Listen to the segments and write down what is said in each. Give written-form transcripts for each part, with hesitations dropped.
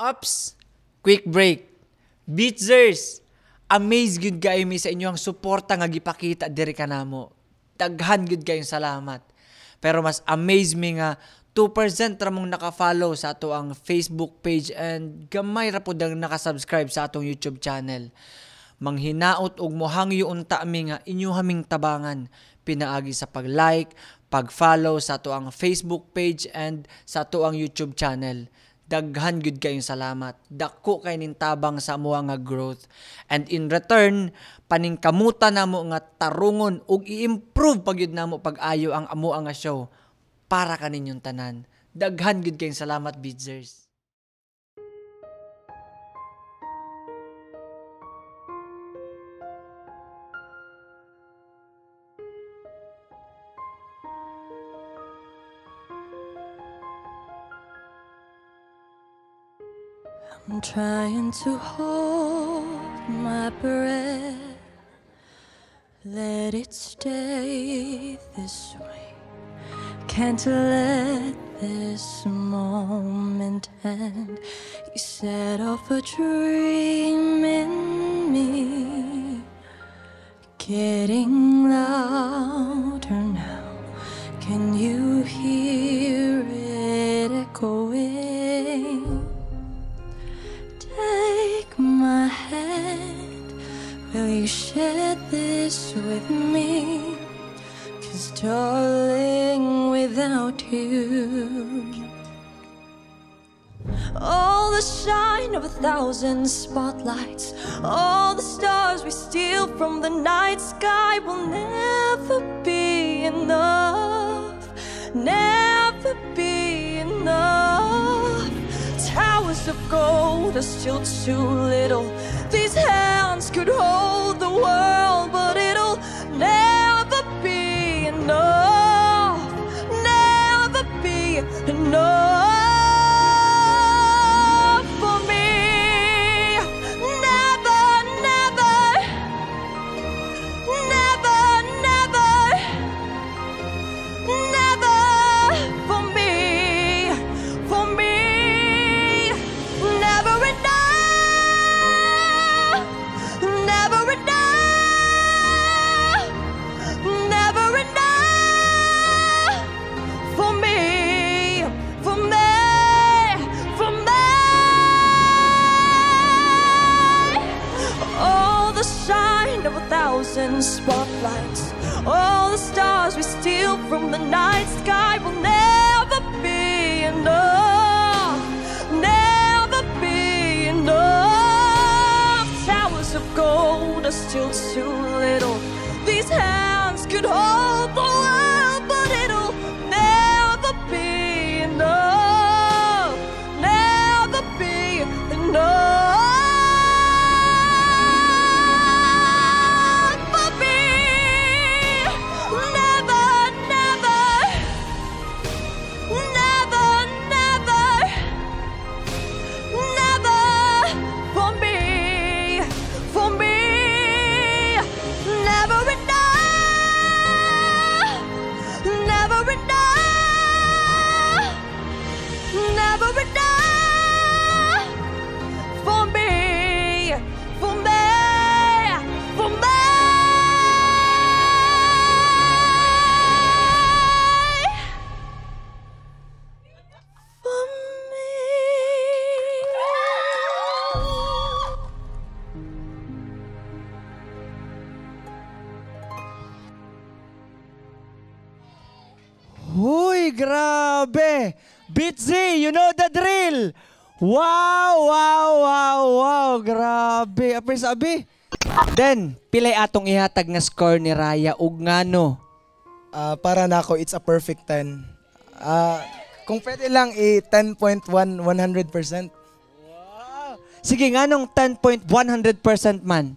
Pops, quick break. Beatzers, amaze gud kayo mi sa inyong suporta nga gipakita diri kanamo. Daghan gud kayong salamat. Pero mas amaze mi nga 2% ra mong naka-follow sa ato ang Facebook page and gamay ra pud ang naka-subscribe sa atong YouTube channel. Manghinaot og mohangyo unta mi nga inyo haming tabangan pinaagi sa pag-like, pag-follow sa ato ang Facebook page and sa ato ang YouTube channel. Daghan gud kayong salamat. Dako kay nin tabang sa amo nga growth. And in return, paningkamutan namo nga tarungon ug i-improve pagyud namo pag-ayo ang amo nga show para kaninyong tanan. Daghan gud kayong salamat, Beatzers. I'm trying to hold my breath, let it stay this way. Can't let this moment end. You set off a dream in me, getting louder now. Can you hear it echoing? Take my hand, will you share this with me? 'Cause darling, without you, all the shine of 1,000 spotlights, all the stars we steal from the night sky will never be enough, never be enough. Towers of gold are still too little. These hands could hold the world, but it'll never be enough, never be enough for me. Never, never, never, never, never for me, for me. Never enough, never enough, never enough for me, for me, for me. All the shine of 1,000 spotlights, all the stars we steal from the night sky will never be enough, never be enough. Towers of gold are still too little. These hands could hold the world, but it'll never be enough, never be enough for me. Never, never, never, never, never for me, for me. Never enough, never enough, never enough for me, for me, for me. For me. Huy, grabe! Beatzy, you know the drill! Wow, wow, wow, wow! Grabe! Apay sabi? Then, pilay atong ihatag nga score ni Raya ug ngano? Para nako, it's a perfect 10. Kung pwede lang, 10.1, 100%. Wow! Sige, nganong 10.100% man?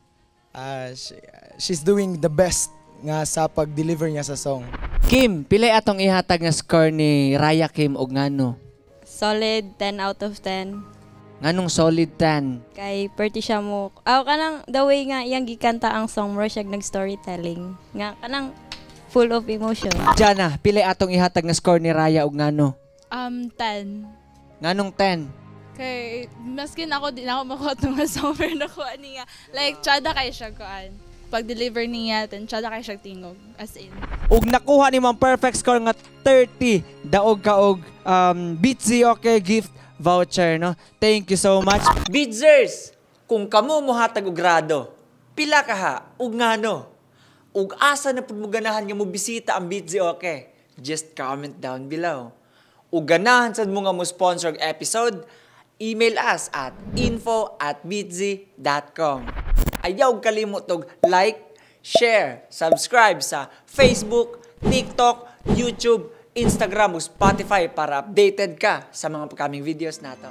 She's doing the best nga sa pag-deliver niya sa song. Kim, pilay atong ihatag nga score ni Raya Kim ug ngano? Solid 10 out of 10. Nganong solid 10? Kay perti siya mo. Kanang the way nga iyang gikanta ang song mo siya nag-storytelling. Nga kanang full of emotion. Jana, pilay atong ihatag nga score ni Raya ug ngano? 10. Nganong 10? Kay maskin ako di na ako makuha ng song pero nakuha niya. Like tsada kay siya kuan. Pag-deliver niya, then tsada kay siya tingog. As in. Ug nakuha ni mong perfect score nga 30 daog kaog Beatsy okay gift voucher, no? Thank you so much. Beatzers, kung kamo mohatag og grado, pila ka ha ug ngano? Ug asa na pud mo ganahan nga mo bisita ang Beatsy okay? Just comment down below. Ug ganahan sad mo nga mo sponsor og episode, email us at info@beatsy.com. Ayaw kalimot og like, share, subscribe sa Facebook, TikTok, YouTube, Instagram o Spotify para updated ka sa mga upcoming videos nato.